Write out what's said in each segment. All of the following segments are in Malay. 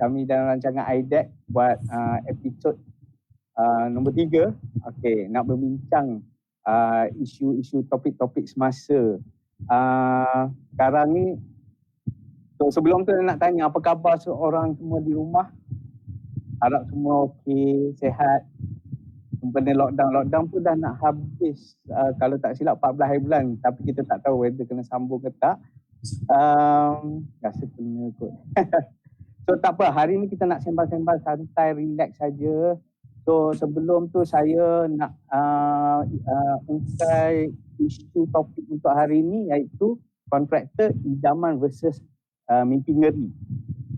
Kami dalam rancangan IDEC buat episod nombor 3. Okey, nak berbincang isu-isu topik-topik semasa. Sekarang ni, so sebelum tu nak tanya apa khabar seorang semua di rumah? Harap semua okey, sihat. Sempena lockdown pun dah nak habis, kalau tak silap 14 hari bulan, tapi kita tak tahu whether kena sambung ke tak. Rasa kena kot. So tak apa, hari ni kita nak sembang-sembang santai, relax saja. So sebelum tu saya nak ungkai isu topik untuk hari ni, iaitu kontraktor idaman versus mimpi ngeri.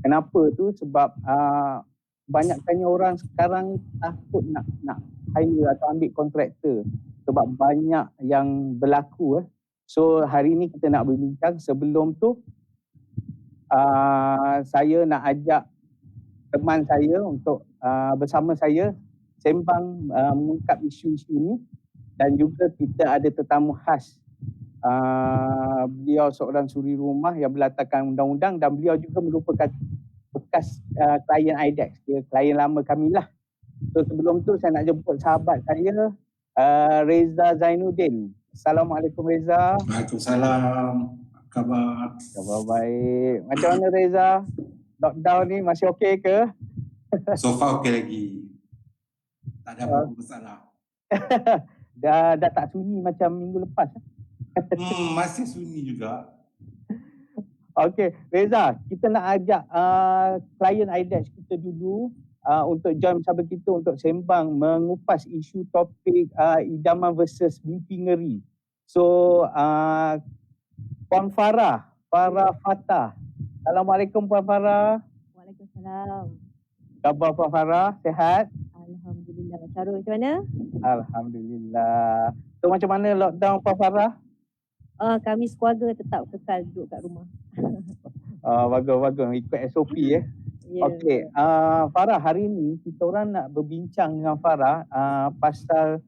Kenapa tu? Sebab banyakkannya orang sekarang takut nak hire atau ambil kontraktor sebab banyak yang berlaku. So hari ni kita nak berbincang. Sebelum tu saya nak ajak teman saya untuk bersama saya sembang mengungkap isu-isu ni, dan juga kita ada tetamu khas. Beliau seorang suri rumah yang berlatarkan undang-undang, dan beliau juga merupakan bekas klien IDEX, klien lama kami lah. So sebelum tu saya nak jemput sahabat saya, Reza Zainuddin. Assalamualaikum Reza. Waalaikumsalam. Apa khabar? Khabar baik. Macam mana Reza? Lockdown ni masih okey ke? So far okey lagi. Tak ada apa-apa masalah. dah tak sunyi macam minggu lepas. Masih sunyi juga. Okey, Reza, kita nak ajak klien IDEX kita dulu untuk join bersama kita untuk sembang mengupas isu topik idaman versus mimpi ngeri. So, Puan Farah Fatah. Assalamualaikum Puan Farah. Waalaikumsalam. Khabar Puan Farah, sihat? Alhamdulillah. Syarul macam mana? Alhamdulillah. So macam mana lockdown Puan Farah? Kami sekeluarga tetap kekal duduk kat rumah. Bagus. Ikut SOP Yeah. Okey, Farah, hari ni kita orang nak berbincang dengan Farah pasal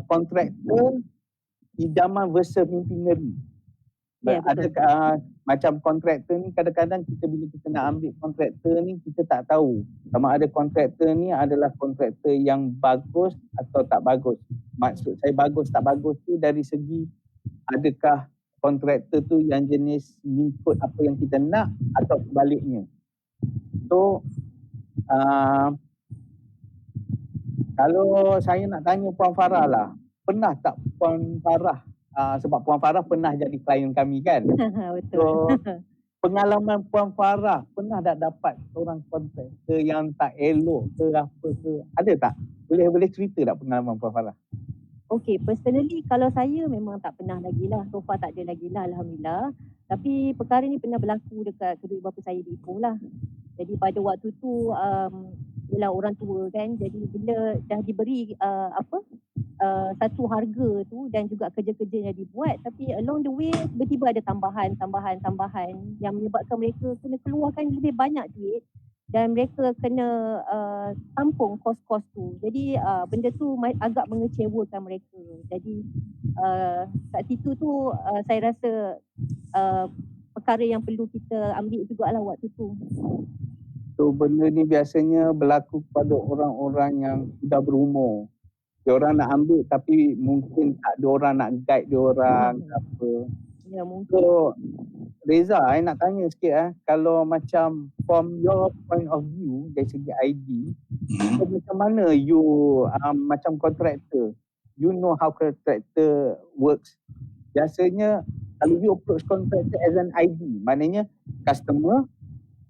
kontraktor idaman versus mimpi ngeri. Yeah, Ada macam kontraktor ni, kadang-kadang bila kita nak ambil kontraktor ni, kita tak tahu sama ada kontraktor ni adalah kontraktor yang bagus atau tak bagus. Maksud saya bagus tak bagus tu dari segi adakah kontraktor tu yang jenis mengikut apa yang kita nak atau sebaliknya. So kalau saya nak tanya Puan Farah lah, pernah tak Puan Farah, sebab Puan Farah pernah jadi klien kami kan? Betul. So pengalaman Puan Farah, pernah tak dapat seorang kontraktor yang tak elok ke apa ke? Ada tak? Boleh cerita tak pengalaman Puan Farah? Okay, personally kalau saya memang tak pernah lagi lah. So far tak ada lagi lah, Alhamdulillah. Tapi perkara ni pernah berlaku dekat kedua bapa saya di Ipoh lah. Jadi pada waktu tu, ialah orang tua kan. Jadi bila dah diberi satu harga tu dan juga kerja-kerja yang dibuat, tapi along the way tiba-tiba ada tambahan yang menyebabkan mereka kena keluarkan lebih banyak duit dan mereka kena tampung kos-kos tu. Jadi benda tu agak mengecewakan mereka. Jadi kat situ tu saya rasa perkara yang perlu kita ambil jugalah waktu tu. So benda ni biasanya berlaku kepada orang-orang yang sudah berumur. Diorang nak ambil tapi mungkin tak ada orang nak guide diorang apa. Ya mungkin. So Reza, saya nak tanya sikit kalau macam from your point of view dari segi ID, so macam mana you macam kontraktor, you know how kontraktor works. Biasanya kalau you approach kontraktor as an ID, maknanya customer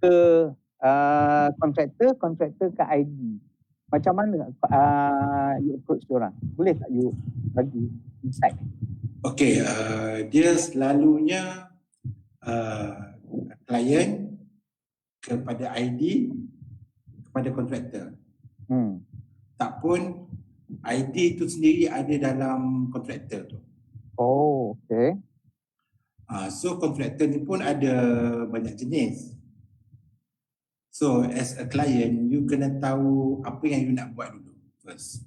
ke kontraktor ke ID. Macam mana you approach diorang? Boleh tak you bagi insight? Okey, dia selalunya klien kepada ID kepada kontraktor. Tak pun ID itu sendiri ada dalam kontraktor tu. Oh, okey. So kontraktor ni pun ada banyak jenis. So as a client, you kena tahu apa yang you nak buat dulu first.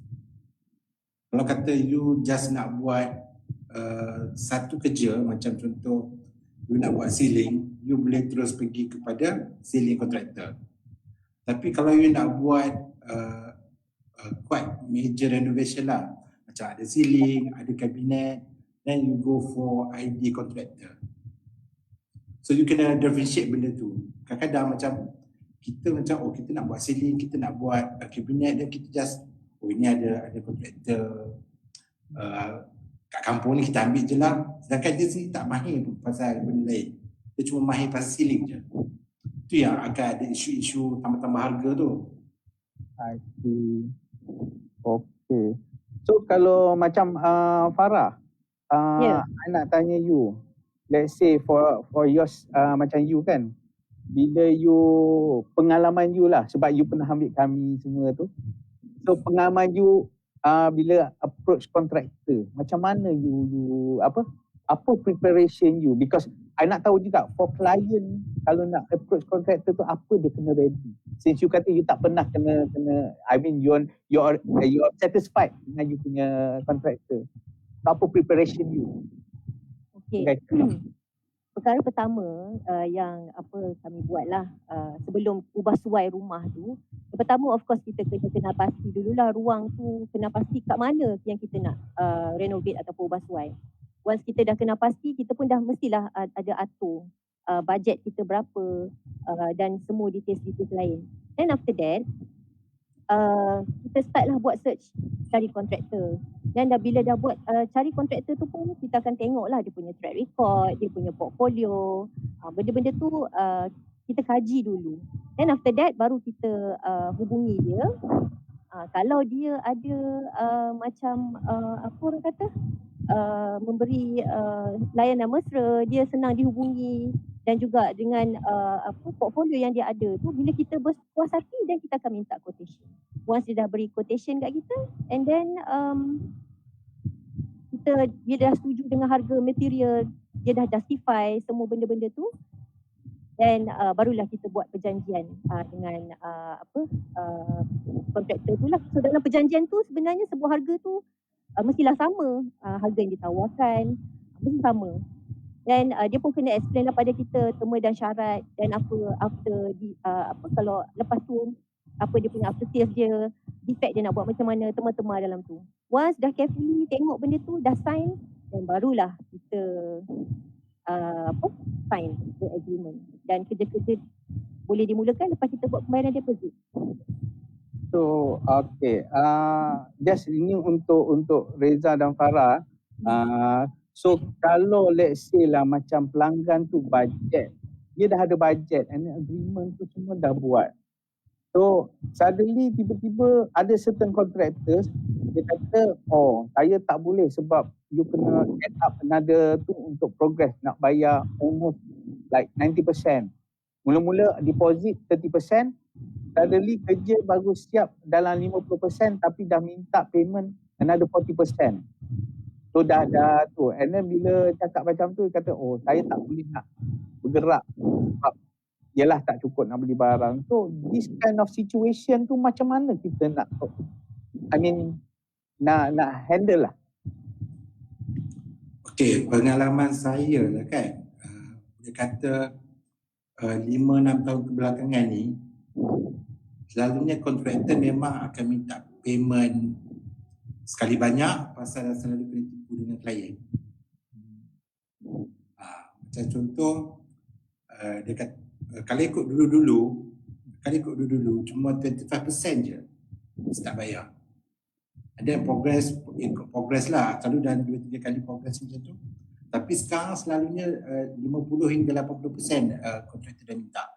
Kalau kata you just nak buat satu kerja, macam contoh you nak buat ceiling, you boleh terus pergi kepada ceiling contractor. Tapi kalau you nak buat quite major renovation lah, macam ada ceiling, ada kabinet, then you go for ID contractor. So you kena differentiate benda tu. Kadang-kadang macam kita nak buat ceiling, kita nak buat kabinet, dan kita just ini ada contractor kat kampung ni, kita ambil je lah. Sedangkan dia sendiri tak mahir pun pasal benda lain. Dia cuma mahir pasal ceiling je. Itu yang akan ada isu-isu tambah-tambah harga tu. I see. Okay. So kalau macam Farah, I nak tanya you, let's say for yours, macam you kan, bila you, pengalaman you lah, sebab you pernah ambil kami semua tu, so pengalaman you bila approach contractor, macam mana you apa preparation you, because I nak tahu juga for client kalau nak approach contractor tu apa dia kena ready. Since you kata you tak pernah kena I mean you're satisfied dengan you punya contractor. So, apa preparation you? Okay. Perkara pertama yang kami buatlah sebelum ubah suai rumah tu, yang pertama of course kita kena pasti dululah ruang tu, kena pasti kat mana yang kita nak renovate ataupun ubah suai. Once kita dah kena pasti, kita pun dah mestilah ada atur bajet kita berapa dan semua details-details lain. And after that, kita start lah buat search, cari kontraktor. Dan bila dah buat cari kontraktor tu pun, kita akan tengok lah dia punya track record, dia punya portfolio, benda-benda tu kita kaji dulu. And after that baru kita hubungi dia. Kalau dia ada macam apa orang kata, memberi layanan mesra, dia senang dihubungi, dan juga dengan portfolio yang dia ada tu, bila kita berpuas hati, dan kita akan minta quotation. Once dia dah beri quotation kat kita, and then dia dah setuju dengan harga material, dia dah justify semua benda-benda tu, dan barulah kita buat perjanjian dengan kontraktor tu lah. So dalam perjanjian tu sebenarnya sebuah harga tu mestilah sama, harga yang ditawarkan mesti sama. Dan dia pun kena explain lah pada kita terma dan syarat, dan kalau lepas tu apa dia punya after sales dia, defect dia nak buat macam mana, terma-terma dalam tu. Once dah carefully tengok benda tu, dah sign, dan barulah kita sign the agreement, dan kerja-kerja boleh dimulakan lepas kita buat pembayaran deposit. So okay, just ini untuk Reza dan Farah. So kalau let's say lah macam pelanggan tu budget, dia dah ada budget and agreement tu semua dah buat. So suddenly tiba-tiba ada certain contractors, dia kata, oh saya tak boleh sebab you kena add up another tu untuk progress, nak bayar almost like 90%. Mula-mula deposit 30%, suddenly kerja baru siap dalam 50% tapi dah minta payment another 40%. So dah tu, and then bila cakap macam tu, kata oh saya tak boleh nak bergerak sebab yelah tak cukup nak beli barang. So this kind of situation tu macam mana kita nak handle lah? Okay, pengalaman saya lah kan, dia kata 5-6 tahun kebelakangan ni, selalunya kontraktor memang akan minta payment sekali banyak pasal selalu kena tipu dengan klien. Macam contoh, dia kata kalau ikut dulu cuma 25% je start bayar. Ada progress lah, selalu dalam 2-3 kali progress macam tu. Tapi sekarang selalunya 50 hingga 80% kontraktor dah minta.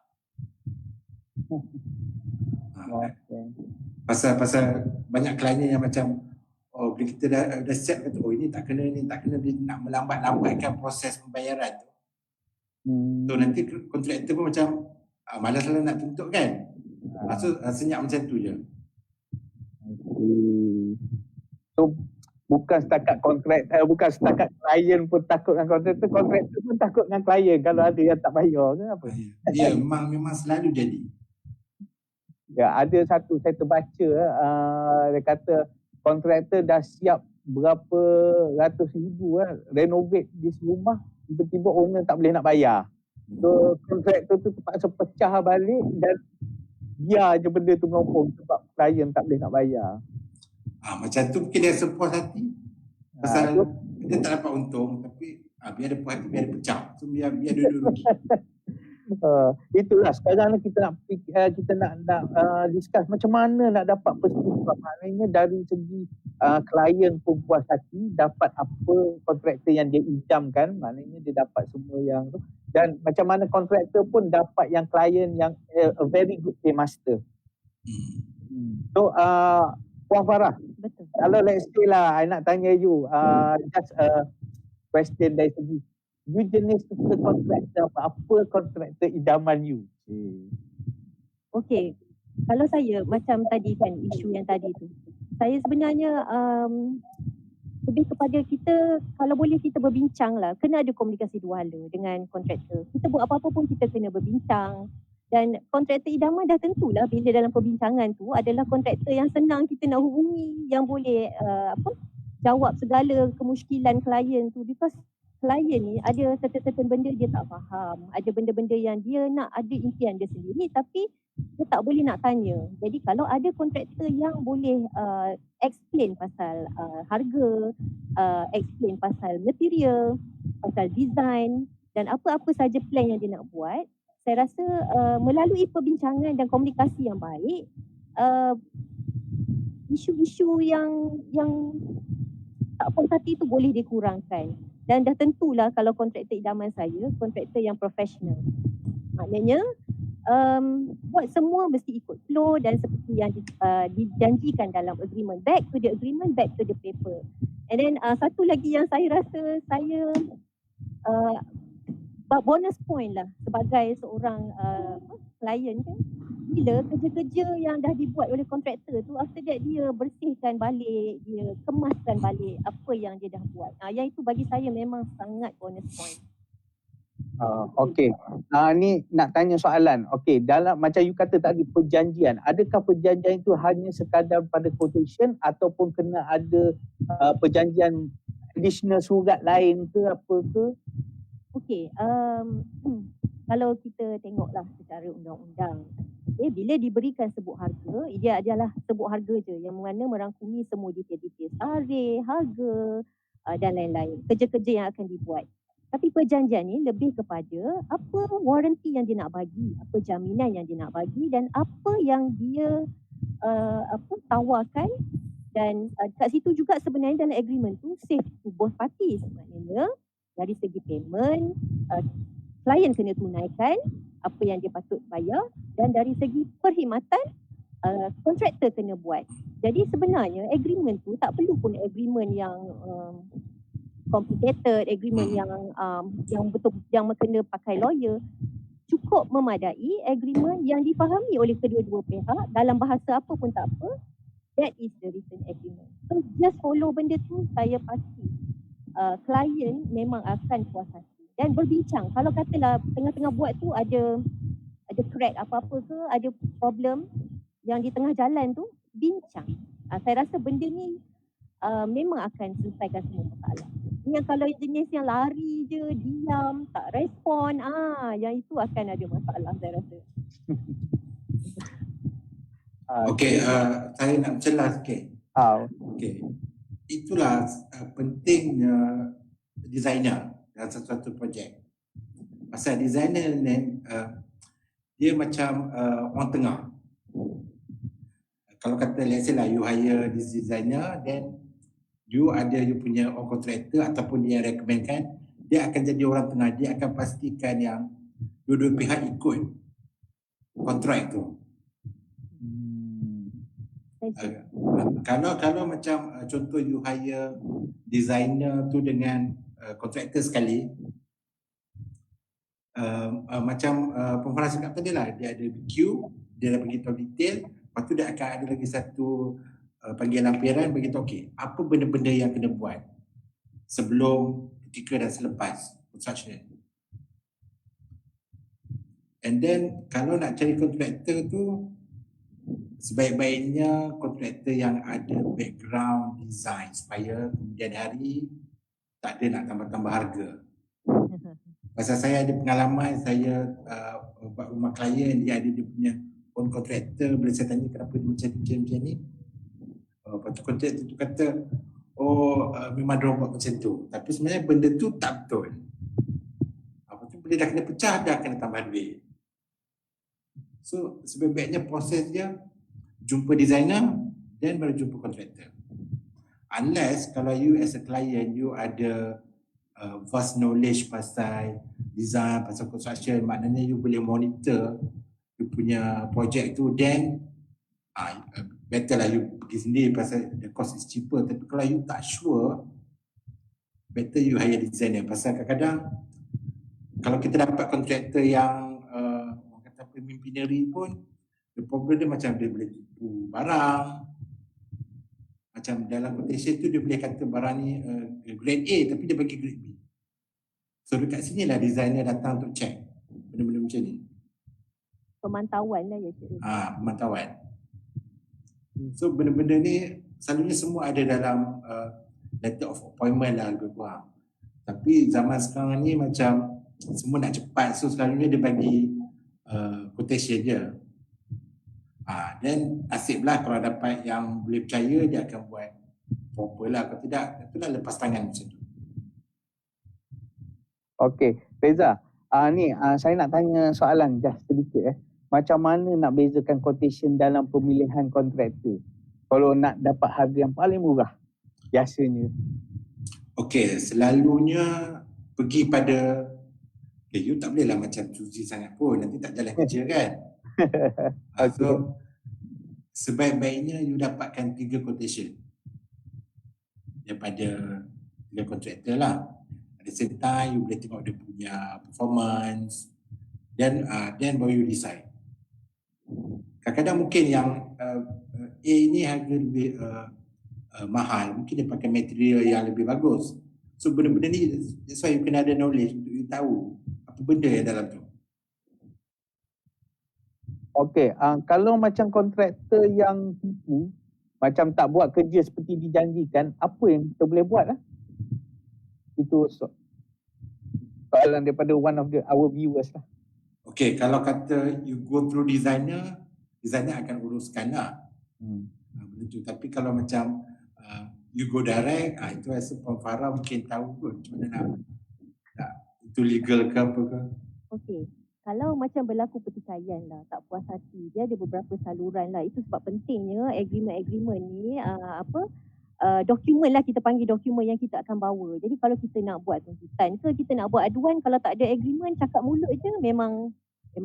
Pasal banyak klien yang macam bila kita dah siap kata ini tak kena dia nak melambatkan proses pembayaran tu. So nanti kontraktor pun macam malaslah nak tuntut kan. So senyap macam tu je. So bukan setakat bukan setakat klien pun takut dengan kontraktor pun takut dengan klien kalau ada yang tak bayar ke apa. Ya, memang selalu jadi. Ya, ada satu saya terbaca dia kata kontraktor dah siap berapa ratus ribu renovate di rumah, tiba-tiba owner tak boleh nak bayar. So kontraktor tu terpaksa pecah balik dan biar je benda tu melompong sebab klien tak boleh nak bayar. Macam tu mungkin dia sepuas hati. Pasal dia tak dapat untung, tapi biar dia puas hati, biar dia pecah. So biar dua-dua rugi. Itulah sekarang ni kita nak discuss macam mana nak dapat persetujuan. Maknanya dari segi klien pun puas hati, dapat apa kontraktor yang dia idamkan, maknanya dia dapat semua yang tu. Dan macam mana kontraktor pun dapat yang klien yang a very good paymaster. So Puan Farah, Betul. kalau let's say lah I nak tanya you just a question dari segi you jenis suka kontraktor apa kontraktor idaman you? Okey. Kalau saya macam tadi kan isu yang tadi tu. Saya sebenarnya lebih kepada kita kalau boleh kita berbincang lah. Kena ada komunikasi dua hala dengan kontraktor. Kita buat apa-apa pun kita kena berbincang. Dan kontraktor idaman dah tentulah bila dalam perbincangan tu adalah kontraktor yang senang kita nak hubungi, yang boleh jawab segala kemusykilan klien tu, because klien ni ada certain benda dia tak faham, ada benda-benda yang dia nak ada impian dia sendiri tapi dia tak boleh nak tanya. Jadi kalau ada kontraktor yang boleh explain pasal harga, explain pasal material, pasal design dan apa-apa saja plan yang dia nak buat, saya rasa melalui perbincangan dan komunikasi yang baik, isu-isu yang tak puas hati tu boleh dikurangkan. Dan dah tentulah kalau kontraktor idaman saya, kontraktor yang profesional. Maknanya buat semua mesti ikut flow dan seperti yang dijanjikan dalam agreement. Back to the agreement, back to the paper. And then satu lagi yang saya rasa saya bonus point lah sebagai seorang klien kan, bila kerja-kerja yang dah dibuat oleh kontraktor tu, after that dia bersihkan balik, dia kemaskan balik apa yang dia dah buat. Yang itu bagi saya memang sangat bonus point. Okey. Ni nak tanya soalan. Okey, dalam macam you kata tadi perjanjian, adakah perjanjian itu hanya sekadar pada quotation ataupun kena ada perjanjian additional surat lain ke apa ke? Okey, kalau kita tengoklah secara undang-undang, bila diberikan sebut harga, dia adalah sebut harga je yang mana merangkumi semua detail-detail tarikh, harga dan lain-lain, kerja-kerja yang akan dibuat. Tapi perjanjian ni lebih kepada apa waranti yang dia nak bagi, apa jaminan yang dia nak bagi dan apa yang dia tawarkan. Dan kat situ juga sebenarnya dalam agreement tu safe to both parties. Maknanya dari segi payment, klien kena tunaikan apa yang dia patut bayar, dan dari segi perkhidmatan, kontraktor kena buat. Jadi sebenarnya agreement tu tak perlu pun agreement yang complicated, agreement yang betul yang kena pakai lawyer. Cukup memadai agreement yang difahami oleh kedua-dua pihak dalam bahasa apa pun tak apa. That is the written agreement. So just follow benda tu, saya pasti klien memang akan puas hati. Dan berbincang, kalau katalah tengah-tengah buat tu ada crack apa-apa ke, ada problem yang di tengah jalan tu, bincang. Saya rasa benda ni memang akan selesaikan semua masalah. Yang kalau jenis yang lari je, diam, tak respon, yang itu akan ada masalah saya rasa. Okey, saya nak mencelah sikit. Okey. Itulah pentingnya designer dalam satu projek. Pasal designer ni dia macam orang tengah. Kalau kata let's say lah you hire this designer, then you ada you punya orang kontraktor ataupun dia recommendkan, dia akan jadi orang tengah. Dia akan pastikan yang dua-dua pihak ikut kontrak tu. Kalau macam contoh you hire designer tu dengan kontraktor sekali, macam Puan cakap tadi lah, dia ada BQ, dia dah beritahu detail, lepas tu dia akan ada lagi satu panggilan lampiran beritahu okey, apa benda-benda yang kena buat sebelum, ketika dan selepas construction. And then kalau nak cari kontraktor tu, sebaik-baiknya kontraktor yang ada background design supaya kemudian hari tak ada nak tambah-tambah harga. Pasal saya ada pengalaman, saya buat rumah klien, dia ada dia punya own contractor. Bila saya tanya kenapa dia macam ni, lepas tu kontraktor tu kata, memang dia buat macam tu. Tapi sebenarnya benda tu tak betul. Lepas tu bila dah kena pecah, dah kena tambah duit. So sebaik-baiknya proses dia jumpa designer dan baru jumpa kontraktor. Unless kalau you as a client, you ada vast knowledge pasal design, pasal construction, maknanya you boleh monitor you punya project tu, then better lah you pergi sendiri pasal the cost is cheaper. Tapi kalau you tak sure, better you hire designer. Pasal kadang-kadang kalau kita dapat kontraktor yang orang kata pemimpineri pun, the problem dia macam dia boleh tipu barang. Macam dalam quotation tu dia boleh kata barang ni grade A tapi dia bagi grade B. So dekat sini lah designer datang untuk check benda-benda macam ni. Pemantauan lah ya Cik. Pemantauan. So benda-benda ni selalunya semua ada dalam letter of appointment lah lebih kurang. Tapi zaman sekarang ni macam semua nak cepat, so selalunya dia bagi quotation je. Dan nasib lah kalau dapat yang boleh percaya, dia akan buat proper lah. Kalau tidak, itulah lepas tangan macam tu. Okey, Reza. Saya nak tanya soalan just sedikit. Macam mana nak bezakan quotation dalam pemilihan kontraktor? Kalau nak dapat harga yang paling murah, biasanya. Okey, selalunya pergi pada, you tak boleh lah macam cuci sangat pun, nanti tak jalan kerja kan. So sebaik-baiknya you dapatkan 3 quotation daripada 3 kontraktor lah. At the same time you boleh tengok dia punya performance, then baru you decide. Kadang-kadang mungkin yang A ni harga lebih mahal, mungkin dia pakai material yang lebih bagus. So benda-benda ni, that's why you kena ada knowledge untuk you tahu apa benda yang dalam tu. Okey, kalau macam kontraktor yang tipu, macam tak buat kerja seperti dijanjikan, apa yang kita boleh buat lah? Itu soalan daripada one of our viewers lah. Okey, kalau kata you go through designer akan uruskan lah. Benda tu. Tapi kalau macam you go direct, itu rasa Puan Farah mungkin tahu pun macam mana nak itu legal ke apa ke. Okey. Kalau macam berlaku pertikaian lah, tak puas hati, dia ada beberapa saluran lah. Itu sebab pentingnya agreement ni dokumen lah, kita panggil dokumen yang kita akan bawa. Jadi kalau kita nak buat tuntutan ke, kita nak buat aduan, kalau tak ada agreement, cakap mulut je memang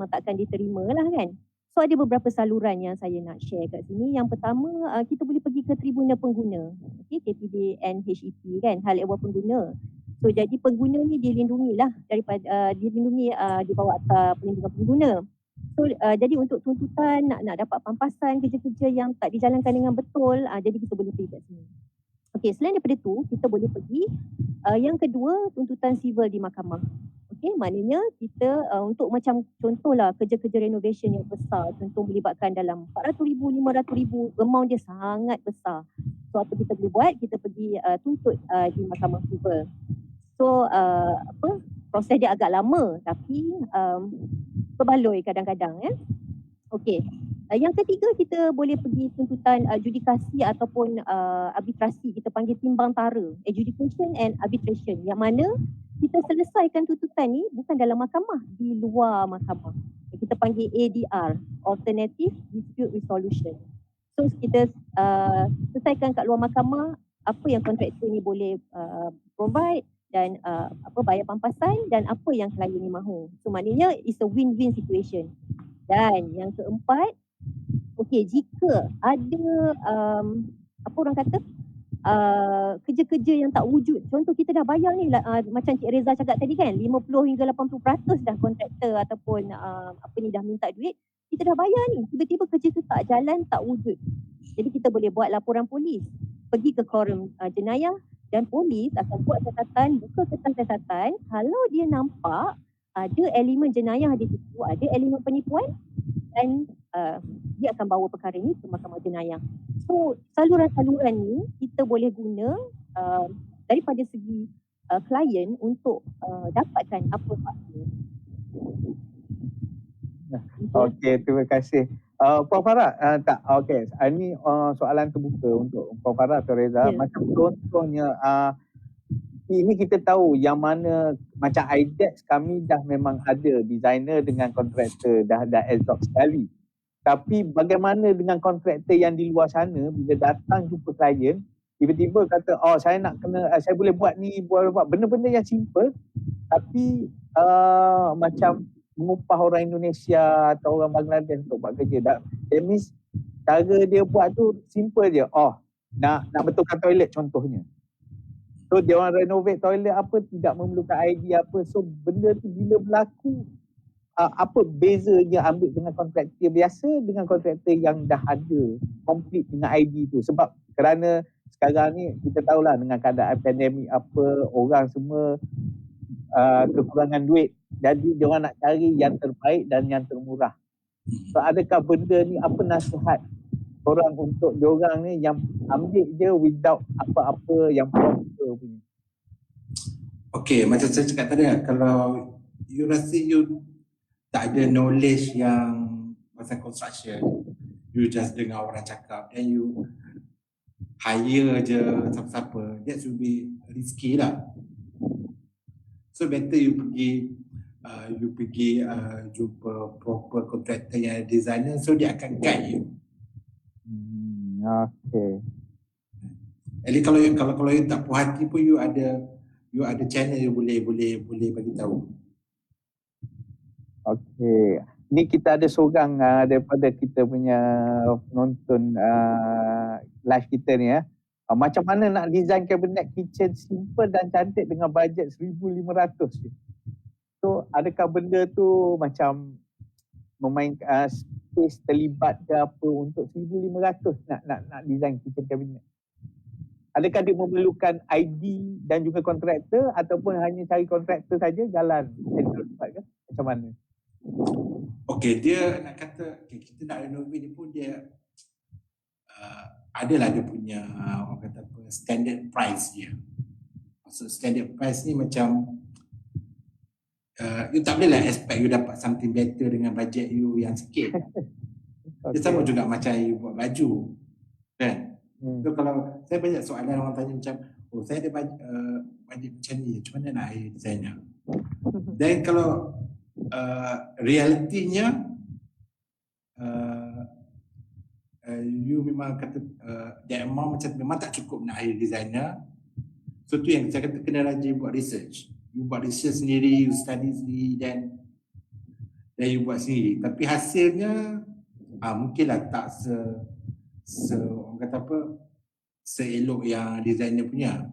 takkan diterima lah kan. So ada beberapa saluran yang saya nak share kat sini. Yang pertama, kita boleh pergi ke Tribunal Pengguna, KPD and HEP kan, hal ehwal pengguna. So jadi pengguna ni dilindungi lah daripada dilindungi di bawah Akta Perlindungan Pengguna. So jadi untuk tuntutan nak dapat pampasan kerja-kerja yang tak dijalankan dengan betul, jadi kita boleh pergi kat sini. Okey, selain daripada tu kita boleh pergi yang kedua, tuntutan civil di mahkamah. Okey, maknanya kita untuk macam contohlah kerja-kerja renovation yang besar, contoh melibatkan dalam 400,000, 500,000, amount dia sangat besar. So apa kita boleh buat? Kita pergi tuntut di mahkamah civil. So proses dia agak lama tapi berbaloi kadang-kadang ya. Okey. Yang ketiga, kita boleh pergi tuntutan judikasi ataupun arbitrasi, kita panggil timbang tara, adjudication and arbitration, yang mana kita selesaikan tuntutan ni bukan dalam mahkamah, di luar mahkamah. Kita panggil ADR, Alternative Dispute Resolution. So kita selesaikan kat luar mahkamah apa yang kontraktor ni boleh provide dan bayar pampasan dan apa yang klien ni mahu. So maknanya it's a win-win situation. Dan yang keempat, okey, jika ada orang kata kerja-kerja yang tak wujud. Contoh kita dah bayar ni macam Cik Reza cakap tadi kan, 50 hingga 80% dah kontraktor ataupun dah minta duit, kita dah bayar ni, tiba-tiba kerja tu tak jalan, tak wujud. Jadi kita boleh buat laporan polis, pergi ke korum jenayah, dan polis akan buat catatan, buka kertas catatan. Kalau dia nampak ada elemen jenayah di situ, ada elemen penipuan, dan dia akan bawa perkara ini ke mahkamah jenayah. So saluran-saluran ni kita boleh guna daripada segi klien untuk dapatkan apa fakta. Okey, terima kasih. Puan Farah, tak, okey. Ini soalan terbuka untuk Puan Farah atau Reza. Ya. Macam contohnya, ini kita tahu yang mana macam IDEX kami dah memang ada designer dengan kontraktor, dah absorb sekali. Tapi bagaimana dengan kontraktor yang di luar sana bila datang jumpa klien, tiba-tiba kata, oh saya nak kena, saya boleh buat ni, buat benda-benda yang simple tapi macam mengupah orang Indonesia atau orang Bangladesh untuk buat kerja. That means cara dia buat tu simple je. Oh, nak betulkan toilet contohnya. So dia orang renovate toilet apa, tidak memerlukan ID apa. So benda tu bila berlaku, apa bezanya ambil dengan kontraktor biasa dengan kontraktor yang dah ada complete dengan ID tu. Sebab kerana sekarang ni kita tahulah dengan keadaan pandemik apa, orang semua kekurangan duit. Jadi dia orang nak cari yang terbaik dan yang termurah. So adakah benda ni, apa nasihat orang untuk diorang ni yang ambil je without apa-apa yang proper punya? Okay, macam saya cakap tadi, kalau you rasa you tak ada knowledge yang pasal construction, you just dengar orang cakap, then you hire je siapa-siapa, that should be risky lah. So better you pergi jumpa proper contractor yang designer, so dia akan guide you. Okay. Jadi kalau you tak puas hati pun you ada channel you boleh bagi tahu. Okay. Ni kita ada seorang daripada kita punya penonton live kita ni ya. Macam mana nak design cabinet kitchen simple dan cantik dengan bajet 1,500 je. So adakah benda tu macam memainkan space terlibat ke apa untuk 1,500 nak design kitchen cabinet? Adakah dia memerlukan ID dan juga kontraktor ataupun hanya cari kontraktor saja jalan? Macam mana? Okay, dia nak kata kita nak renovate ni pun dia adalah dia punya orang kata apa, standard price dia. Maksud standard price ni macam you tak boleh lah expect you dapat something better dengan budget you yang sikit. Okay. Dia sama juga macam you buat baju kan. So kalau saya banyak soalan orang tanya macam, oh saya ada budget macam ni, macam mana nak hire designer? Dan kalau realitinya you memang kata that amount macam memang tak cukup nak hire designer. So tu yang saya kata kena rajin buat research. You buat research sendiri, you study sendiri, dan you buat sendiri. Tapi hasilnya mungkinlah tak orang kata apa, seelok yang designer punya.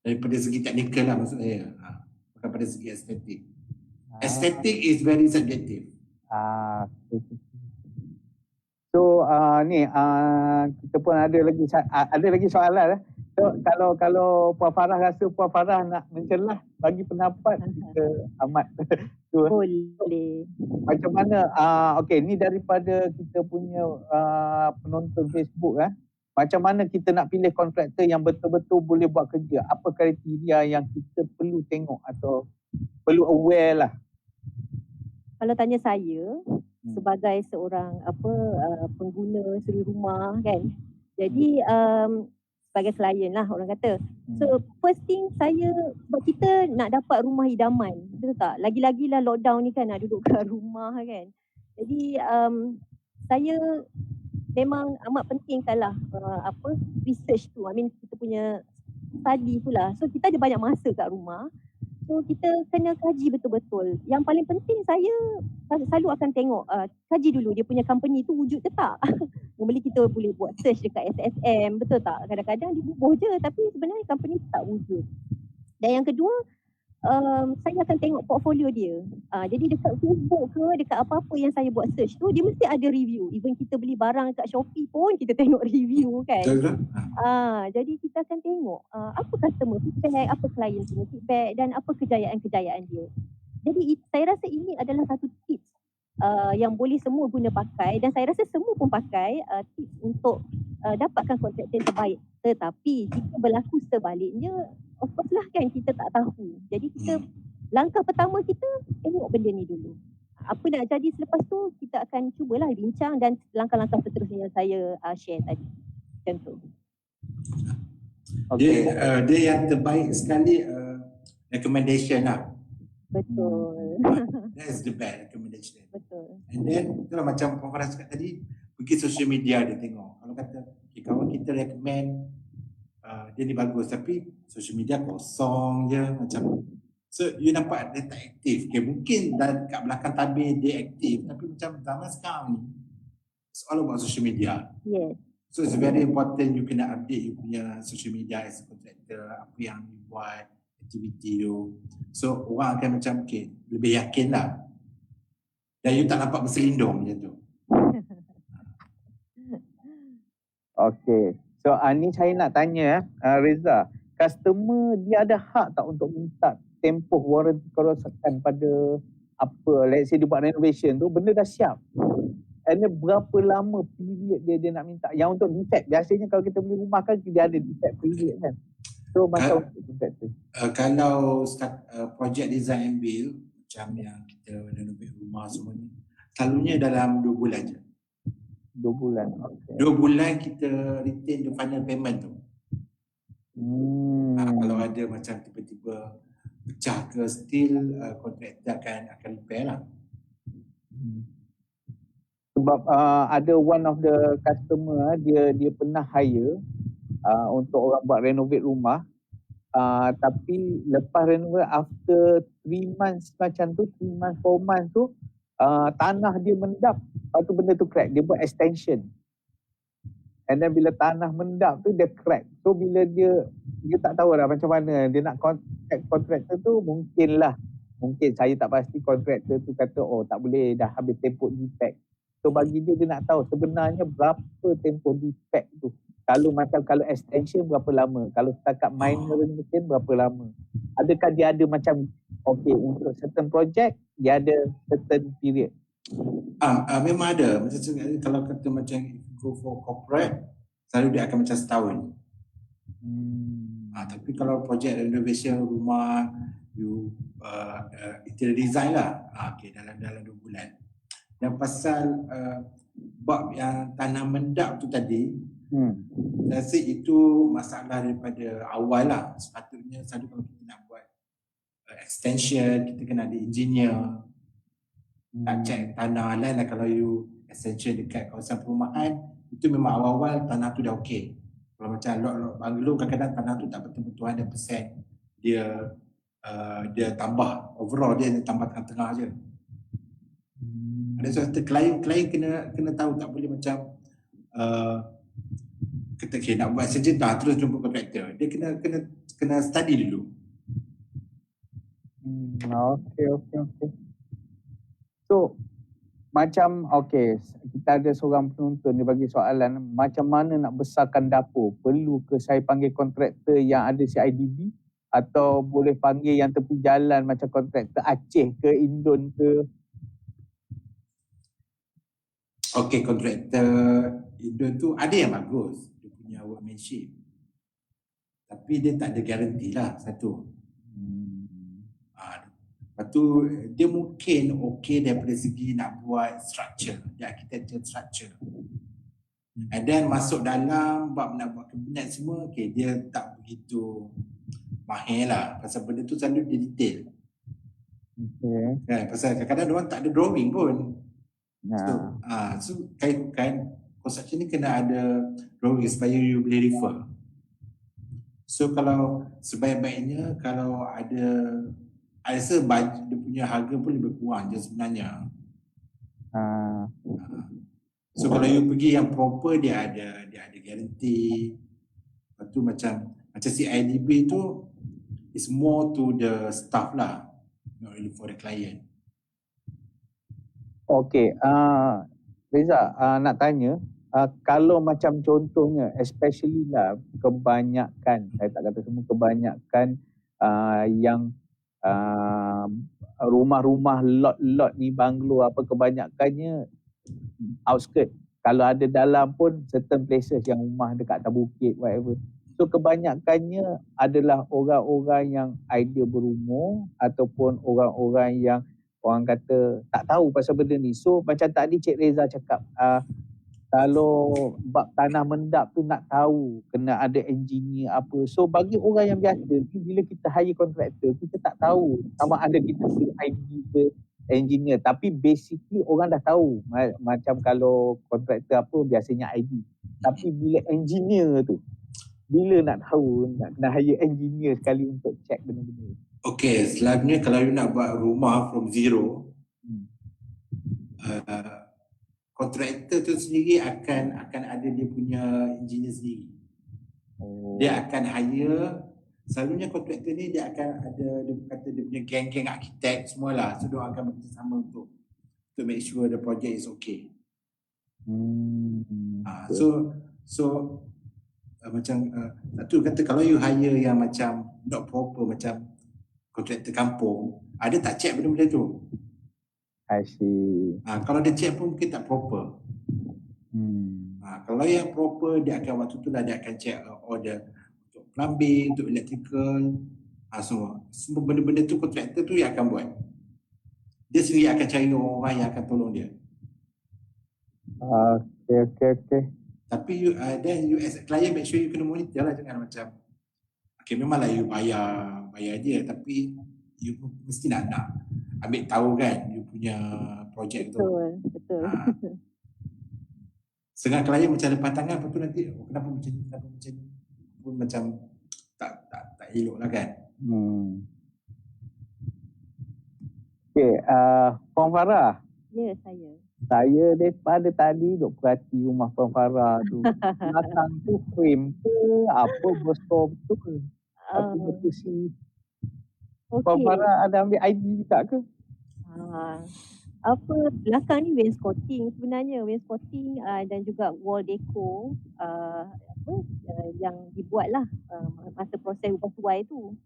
Daripada segi teknikal lah maksud saya. Bukan pada segi estetik. Estetik is very subjective. So ni kita pun ada lagi soalan. So kalau Puan Farah rasa Puan Farah nak mencelah bagi pendapat, kita amat boleh. Macam mana okey, ni daripada kita punya penonton Facebook macam mana kita nak pilih kontraktor yang betul-betul boleh buat kerja? Apa kriteria yang kita perlu tengok atau perlu aware lah? Kalau tanya saya sebagai seorang pengguna suri rumah kan. Jadi sebagai klien lah orang kata. So first thing sebab kita nak dapat rumah idaman, betul tak? Lagi-lagi lah lockdown ni kan, nak duduk kat rumah kan. Jadi saya memang amat pentingkanlah research tu. I mean kita punya study tu lah. So kita ada banyak masa kat rumah. So kita kena kaji betul-betul. Yang paling penting saya selalu akan tengok, kaji dulu dia punya company tu wujud ke tak. Normally kita boleh buat search dekat SSM, betul tak? Kadang-kadang dia bubuh je tapi sebenarnya company tu tak wujud. Dan yang kedua, saya akan tengok portfolio dia. Jadi dekat Facebook ke, dekat apa-apa yang saya buat search tu, dia mesti ada review. Even kita beli barang dekat Shopee pun kita tengok review kan. Jadi kita akan tengok apa customer feedback, apa client punya feedback dan apa kejayaan-kejayaan dia. Jadi saya rasa ini adalah satu tips yang boleh semua guna pakai, dan saya rasa semua pun pakai tips untuk dapatkan kontraktor yang terbaik. Tetapi jika berlaku sebaliknya, of course lah kan, kita tak tahu. Jadi kita langkah pertama kita tengok benda ni dulu. Apa nak jadi selepas tu kita akan cubalah bincang dan langkah-langkah seterusnya yang saya share tadi. Macam tu. Dia yang terbaik sekali recommendation lah. Betul. That's the best recommendation. Betul. And then itulah macam Puan cakap tadi, pergi social media dia tengok. Kalau kata kawan kita recommend dia ni bagus, tapi social media kosong je macam. So you nampak dia tak aktif. Okay, mungkin kat belakang tabir dia aktif, tapi macam zaman sekarang ni it's all about social media. Yes. So it's very important you kena update you punya social media as a contractor, apa yang you buat, aktiviti tu. So orang akan macam okay, lebih yakin lah. Dan you tak nampak berselindung macam tu. Okay. So ni saya nak tanya Reza, customer dia ada hak tak untuk minta tempoh warranty kerosakan pada apa, let's say dia buat renovation tu, benda dah siap. And then berapa lama period dia nak minta? Yang untuk defect, biasanya kalau kita beli rumah kan dia ada defect period kan. So masa untuk defect tu. Kalau project design and build macam yang kita renovate rumah semua ni, selalunya dalam 2 bulan je. 2 bulan. Okay. 2 bulan kita retain the final payment tu. Kalau ada macam tiba-tiba pecah ke still kontraktor akan repair lah. Sebab ada one of the customer dia pernah hire untuk orang buat renovate rumah, tapi lepas renovate after 3 months macam tu, 3 months 4 months tu tanah dia mendap, lepas tu benda tu crack, dia buat extension. And then bila tanah mendap tu dia crack. So bila dia tak tahu dah macam mana dia nak contact kontraktor tu, mungkin saya tak pasti kontraktor tu kata oh tak boleh, dah habis tempoh defect. So bagi dia nak tahu sebenarnya berapa tempoh defect tu. Kalau extension berapa lama, kalau setakat minor renovation berapa lama. Adakah dia ada macam okay untuk certain project dia ada certain period? Memang ada. Macam kalau kata macam go for corporate, selalu dia akan macam setahun. Tapi kalau projek renovation rumah, you interior design lah, okay, dalam 2 bulan. Dan pasal bab yang tanah mendap tu tadi, saya rasa itu masalah daripada awal lah. Sepatutnya selalu kalau kita nak buat extension, kita kena ada engineer. Nak check tanah lain lah. Kalau you extension dekat kawasan perumahan, itu memang awal-awal tanah tu dah okey. Kalau macam lot-lot banglo, kadang-kadang tanah tu tak betul-betul 100%. Dia tambah, overall dia tambah tengah-tengah je. Ada suatu klien kena tahu, tak boleh macam kata nak buat saja terus jumpa kontraktor. Dia kena study dulu. Okay. So macam kita ada seorang penonton dia bagi soalan, macam mana nak besarkan dapur? Perlu ke saya panggil kontraktor yang ada CIDB atau boleh panggil yang tepi jalan macam kontraktor Aceh ke Indon ke? Kontraktor Indon tu ada yang bagus, dia punya workmanship, tapi dia tak ada guarantee lah satu. Lepas tu dia mungkin okey daripada segi nak buat structure, dia architecture structure. And then masuk dalam bab nak buat kabinet semua, dia tak begitu mahir lah. Pasal benda tu selalu dia detail. Kan? Pasal kadang-kadang diorang tak ada drawing pun. So kan construction ni kena ada drawing supaya you boleh refer. So kalau sebaik-baiknya kalau ada, I rasa dia punya harga pun lebih kurang je sebenarnya. So kalau you pergi yang proper, dia ada guarantee. Lepas tu macam CIDB tu is more to the staff lah, not really for the client. Reza, nak tanya, kalau macam contohnya, especially lah kebanyakan, saya tak kata semua, kebanyakan yang rumah-rumah lot-lot ni, banglo apa, kebanyakannya outskirt. Kalau ada dalam pun certain places yang rumah dekat atas bukit whatever. So kebanyakannya adalah orang-orang yang either berumur ataupun orang-orang yang orang kata tak tahu pasal benda ni. So macam tadi Cik Reza cakap, kalau bab tanah mendap tu nak tahu kena ada engineer apa. So bagi orang yang biasa ni, bila kita hire kontraktor, kita tak tahu sama ada kita perlu ID ke engineer, tapi basically orang dah tahu macam kalau kontraktor apa biasanya ID. Tapi bila engineer tu, bila nak tahu nak kena hire engineer sekali untuk check benda-benda. Okay, selalunya kalau you nak buat rumah from zero, kontraktor tu sendiri akan ada dia punya engineer sendiri. Dia akan hire, selalunya kontraktor ni dia akan ada, dia kata dia punya geng-geng arkitek semualah. So dia akan bekerjasama untuk make sure the project is okay. So macam satu kata kalau you hire yang macam not proper, macam kontraktor kampung, ada tak check benda-benda tu? I see. Kalau dia check pun mungkin tak proper. Kalau yang proper, dia akan waktu tu lah dia akan check order untuk plumbing, untuk electrical, semua benda-benda tu kontraktor tu yang akan buat. Dia sendiri akan cari orang yang akan tolong dia. Okay. Tapi you as a client make sure you kena monitor lah, jangan macam okay memanglah you bayar je, tapi you mesti nak ambil tahu kan you punya projek tu. Betul. Setengah klien macam lepas tangan, lepas tu nanti kenapa macam ni pun macam tak elok lah kan. Okay, Puan Farah. Ya, saya. Saya daripada tadi duk perhati rumah Puan Farah tu. Belakang tu frame ke apa besar betul. Apa betul si Puan Farah ada ambil ID juga ke? Belakang ni wainscoting sebenarnya, wainscoting dan juga wall deco yang dibuat lah masa proses ubah suai tu.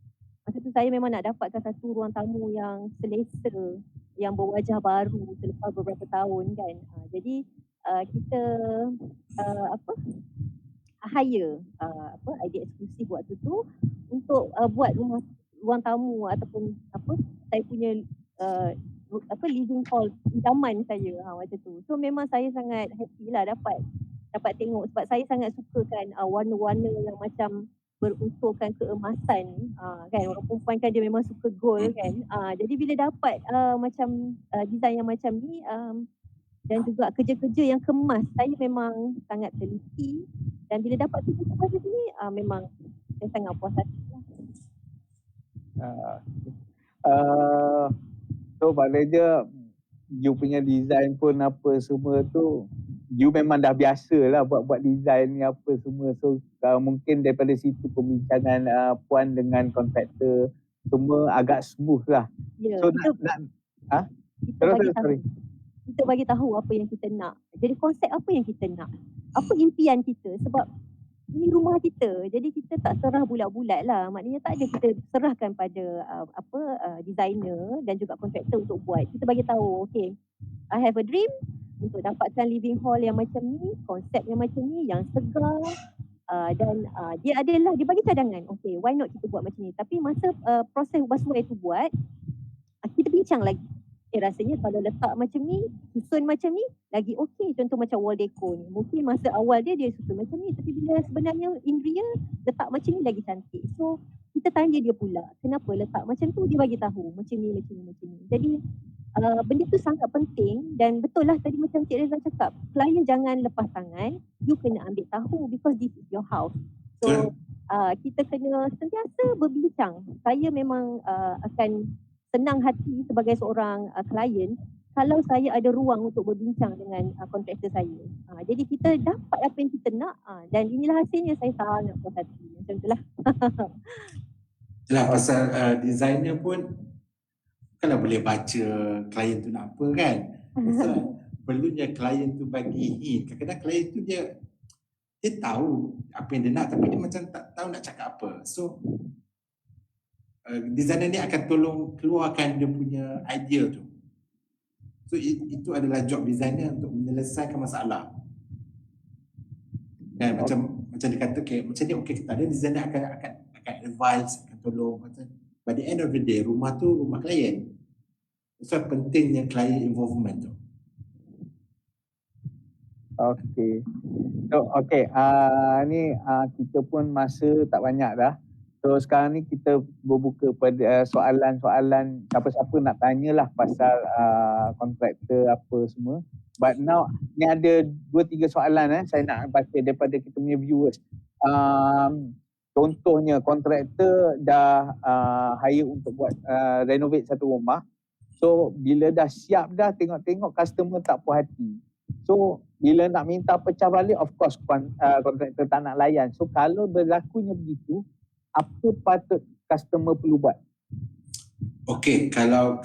Masa tu saya memang nak dapatkan satu ruang tamu yang selesa, yang berwajah baru selepas beberapa tahun kan. Jadi kita hire idea eksklusif waktu tu untuk buat ruang tamu ataupun saya punya living hall idaman saya macam tu. So memang saya sangat happy lah dapat tengok, sebab saya sangat suka kan warna-warna yang macam berunsurkan keemasan kan. Orang perempuan kan dia memang suka gold kan. Jadi bila dapat macam design yang macam ni dan juga kerja-kerja yang kemas, saya memang sangat teliti, dan bila dapat kerja kemas di sini memang saya sangat puas hati lah. So maknanya you punya design pun apa semua tu, you memang dah biasa lah buat design ni apa semua. So mungkin daripada situ pembincangan Puan dengan kontraktor semua agak smooth lah. Ya, so kita bagi tahu apa yang kita nak. Jadi konsep apa yang kita nak, apa impian kita, sebab ini rumah kita. Jadi kita tak serah bulat-bulat lah. Maknanya tak ada kita serahkan pada designer dan juga kontraktor untuk buat. Kita bagi tahu, okay, I have a dream untuk dapatkan living hall yang macam ni, konsep yang macam ni, yang segar, dan dia bagi cadangan. Okay, why not kita buat macam ni. Tapi masa proses ubah suai tu buat, kita bincang lagi. Rasanya kalau letak macam ni, susun macam ni, lagi okey. Contoh macam wall deco ni. Mungkin masa awal dia susun macam ni, tapi bila sebenarnya in real, letak macam ni lagi cantik. So, kita tanya dia pula, kenapa letak macam tu, dia bagi tahu macam ni. Jadi, benda tu sangat penting, dan betul lah tadi macam Cik Reza cakap, klien jangan lepas tangan, you kena ambil tahu because this is your house. So, kita kena sentiasa berbincang. Saya memang akan senang hati sebagai seorang klien kalau saya ada ruang untuk berbincang dengan kontraktor saya. Jadi kita dapat apa yang kita nak, dan inilah hasilnya, saya sangat puas hati. Macam itulah. Itulah pasal designer pun kalau boleh baca klien tu nak apa kan. Pasal perlunya klien tu bagi hint. Kadang-kadang klien tu dia tahu apa yang dia nak, tapi dia macam tak tahu nak cakap apa. So designer ni akan tolong keluarkan dia punya idea tu. So itu adalah job designer untuk menyelesaikan masalah. Kan macam dia kata macam ni okey kita ada designer akan advise, akan tolong. By the end of the day rumah tu rumah klien. So pentingnya client involvement tu. Okey. So ni kita pun masa tak banyak dah. So sekarang ni kita berbuka pada soalan-soalan siapa-siapa nak tanyalah pasal kontraktor apa semua. But now ni ada 2-3 soalan saya nak baca daripada kita punya viewers. Contohnya kontraktor dah hire untuk buat renovate satu rumah. So bila dah siap dah tengok customer tak puas hati. So bila nak minta pecah balik, of course kontraktor tak nak layan. So kalau berlakunya begitu, apa patut customer perlu buat? Okey, kalau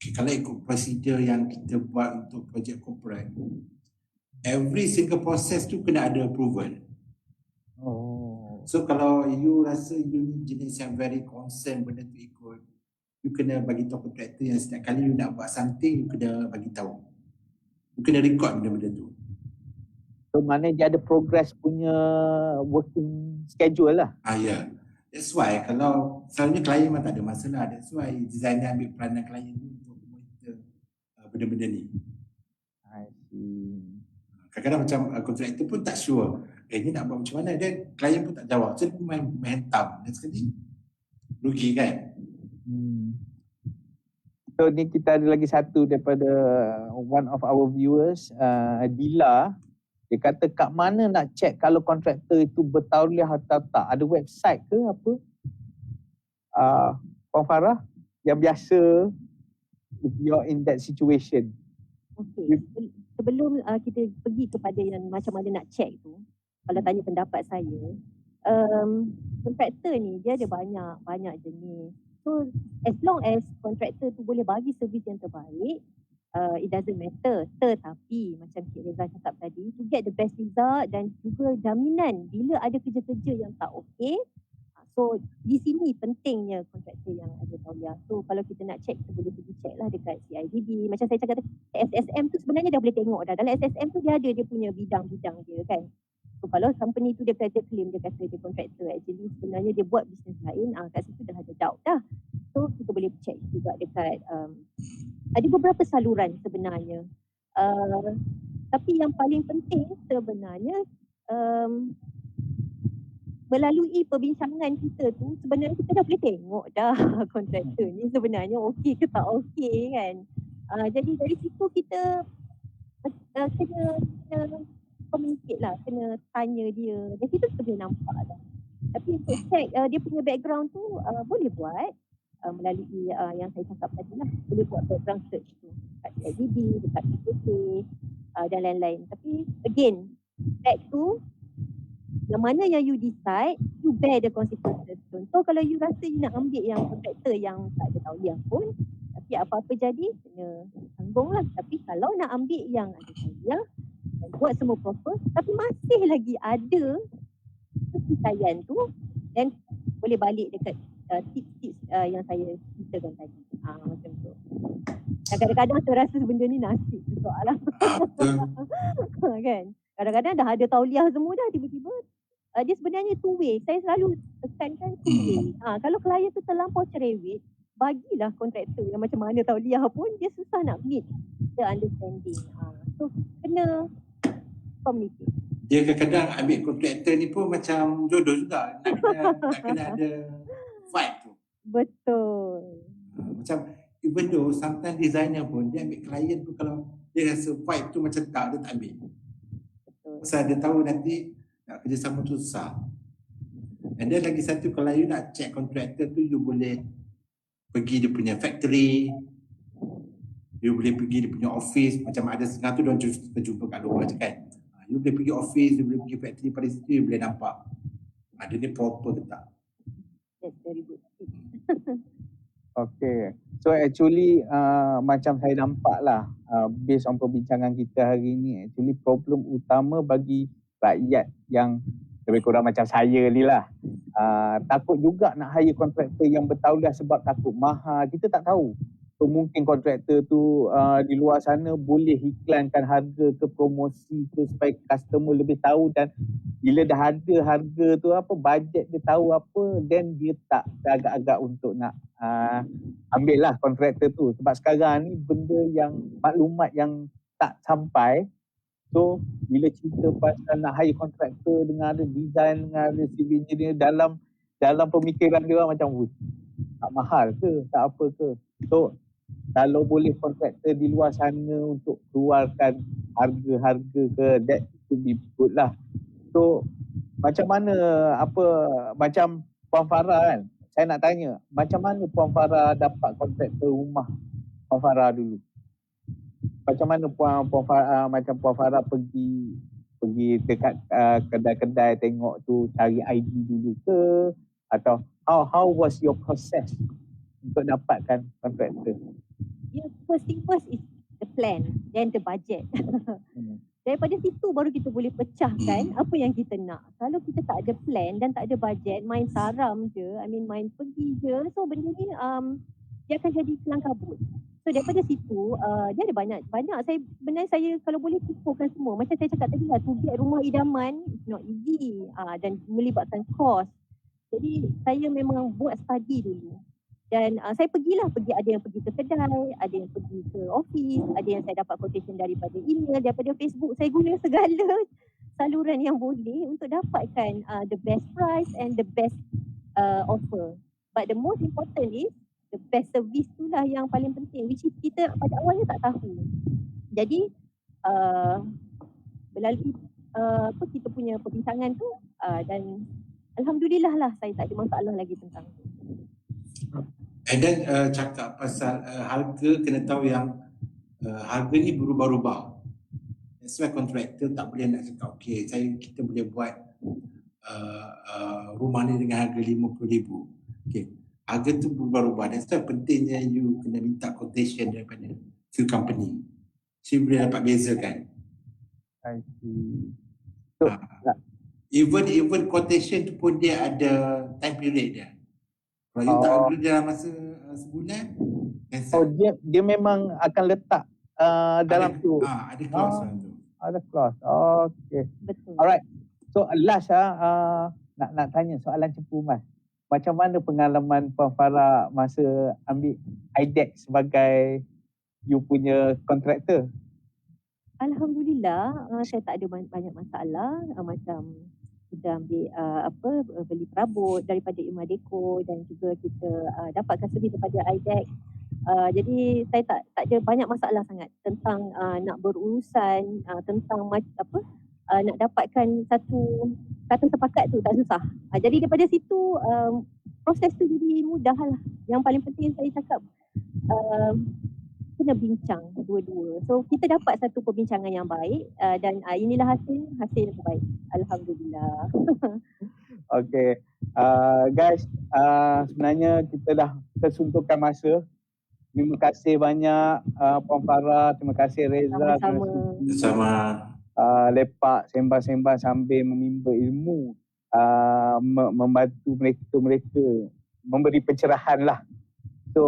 ikut prosedur yang kita buat untuk projek corporate, every single process tu kena ada approval. So kalau you rasa you ni jenis yang very concern benda tu ikut, you kena bagi tahu kontraktor yang setiap kali you nak buat something, you kena bagi tahu. You kena record benda-benda tu. So maknanya dia ada progress punya working schedule lah. Ya. That's why kalau selalunya klien memang tak ada masalah. That's why designer ambil peranan klien tu untuk monitor benda-benda ni. I see. Kadang-kadang macam kontraktor pun tak sure. Ni nak buat macam mana, dan klien pun tak jawab. So dia pun main hentam. Dan sekali rugi kan. So ni kita ada lagi satu daripada one of our viewers, Dila. Dia kata kat mana nak check kalau kontraktor itu bertauliah atau tak? Ada website ke apa? Puan Farah, yang biasa if you're in that situation. Okey. Sebelum kita pergi kepada yang macam mana nak check tu, kalau tanya pendapat saya, kontraktor ni dia ada banyak jenis. So as long as kontraktor tu boleh bagi servis yang terbaik, it doesn't matter. Tetapi macam Cik Reza cakap tadi, to get the best result dan juga jaminan bila ada kerja-kerja yang tak okey. So di sini pentingnya kontraktor yang ada tauliah. So kalau kita nak check, kita boleh pergi check lah dekat CIDB. Macam saya cakap tadi, SSM tu sebenarnya dah boleh tengok dah. Dalam SSM tu dia ada dia punya bidang-bidang dia kan. So kalau company tu dia kata claim, dia kata dia kontraktor, actually sebenarnya dia buat bisnes lain, kat situ dah ada doubt dah. So kita boleh check juga dekat ada beberapa saluran sebenarnya. Tapi yang paling penting sebenarnya melalui perbincangan kita tu sebenarnya kita dah boleh tengok dah kontraktor ni sebenarnya okey ke tak okey kan. Jadi dari situ kita kena communicate lah, kena tanya dia. Dari situ kita boleh nampak dah. Tapi untuk check dia punya background tu boleh buat melalui yang saya cakap tadi lah. Boleh buat background search tu dekat CIDB, dekat PKP dan lain-lain. Tapi again, back to yang mana yang you decide, you bear the consequences. Contoh kalau you rasa you nak ambil yang kontraktor yang tak ada tauliah pun, tapi apa-apa jadi, kena tanggung lah. Tapi kalau nak ambil yang ada tauliah, buat semua proper, tapi masih lagi ada kepercayaan tu, dan boleh balik dekat tips-tips yang saya ceritakan tadi. Macam tu. Dan kadang-kadang saya rasa benda ni nasib soalan. Kan? Kadang-kadang dah ada tauliah semua dah, tiba-tiba dia sebenarnya two way. Saya selalu tekankan two way. Kalau klien tu terlampau cerewet, bagilah kontraktor yang macam mana tauliah pun dia susah nak meet the understanding. So kena communicate. Dia kadang-kadang ambil kontraktor ni pun macam jodoh juga. Nak kena ada vibe tu. Betul. Macam even though sometimes designer pun dia ambil klien tu kalau dia rasa vibe tu macam tak, dia tak ambil. Betul. Pasal dia tahu nanti nak kerjasama tu susah. And then lagi satu, kalau you nak check kontraktor tu, you boleh pergi dia punya factory, you boleh pergi dia punya office. Macam ada setengah tu diorang jumpa kat luar je kan. You boleh pergi office, you boleh pergi factory, pada situ you boleh nampak ada ni proper ke tak. That's very good. Okay. So actually macam saya nampak lah based on perbincangan kita hari ni, actually problem utama bagi rakyat yang lebih kurang macam saya ni lah, takut juga nak hire kontraktor yang bertauliah sebab takut mahal. Kita tak tahu. So mungkin kontraktor tu di luar sana boleh iklankan harga ke, promosi ke, supaya customer lebih tahu, dan bila dah ada harga tu apa, bajet dia tahu apa, then dia tak agak-agak untuk nak ambil lah kontraktor tu. Sebab sekarang ni benda yang maklumat yang tak sampai. So bila cerita pasal nak hire kontraktor dengan ada design, dengan ada civil engineer, dalam pemikiran dia orang macam tak mahal ke, tak apa ke. So kalau boleh kontraktor di luar sana untuk keluarkan harga-harga ke, that should be good lah. So macam mana, macam Puan Farah kan, saya nak tanya, macam mana Puan Farah dapat kontraktor rumah Puan Farah dulu? Macam mana Puan Farah pergi dekat kedai-kedai tengok tu, cari ID dulu ke, atau how was your process untuk dapatkan kontraktor? Yeah, first thing first is the plan, then the budget. Daripada situ baru kita boleh pecahkan apa yang kita nak. Kalau kita tak ada plan dan tak ada budget, main saram je, main pergi je, so benda ni dia akan jadi kelang kabut. So daripada situ dia ada banyak sebenarnya saya kalau boleh kumpulkan semua. Macam saya cakap tadi lah, to get rumah idaman it's not easy dan melibatkan kos. Jadi saya memang buat study dulu. Dan saya pergi ada yang pergi ke kedai, ada yang pergi ke office, ada yang saya dapat quotation daripada email, daripada Facebook. Saya guna segala saluran yang boleh untuk dapatkan the best price and the best offer. But the most important is the best service tu lah yang paling penting, which is kita pada awalnya tak tahu. Jadi melalui kita punya perbincangan tu dan alhamdulillah lah saya tak ada masalah lagi tentang tu. And then cakap pasal harga, kena tahu yang harga ni berubah-ubah. That's why kontraktor tak boleh nak cakap kita boleh buat rumah ni dengan harga RM50,000. Harga tu berubah-ubah. That's why pentingnya you kena minta quotation daripada few company. So boleh dapat bezakan. I see. So, even quotation tu pun dia ada time period dia. Kalau you tak agree dalam masa sebulan, dia memang akan letak dalam tu. Ada clause tu. Ada clause. Okay. Betul. Alright. So last nak tanya soalan cepu Mas. Macam mana pengalaman Puan Farah masa ambil IDEC sebagai you punya kontraktor? Alhamdulillah, saya tak ada banyak masalah. Macam kita ambil beli perabot daripada Imadeco dan juga kita dapatkan servis daripada IDEC. Jadi saya tak ada banyak masalah sangat tentang nak berurusan, tentang nak dapatkan satu kata sepakat tu tak susah. Jadi daripada situ proses tu jadi mudah lah. Yang paling penting saya cakap kena bincang dua-dua. So kita dapat satu perbincangan yang baik dan inilah hasil yang baik. Alhamdulillah. Okay. Guys, sebenarnya kita dah kesuntukan masa. Terima kasih banyak Puan Farah, terima kasih Reza. Sama. Lepak sembang-sembang sambil memimba ilmu, membantu mereka memberi pencerahan lah. So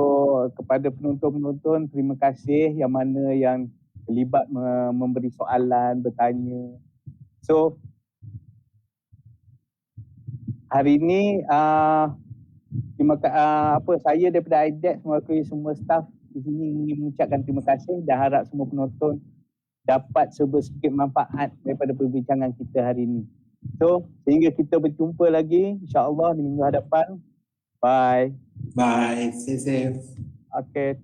kepada penonton-penonton, terima kasih yang mana yang terlibat memberi soalan, bertanya. So hari ini saya daripada IDEC mewakili semua staff di sini ingin mengucapkan terima kasih dan harap semua penonton dapat sedikit manfaat daripada perbincangan kita hari ini. So, sehingga kita berjumpa lagi insya-Allah di minggu hadapan. Bye. Bye. Stay safe. Okay.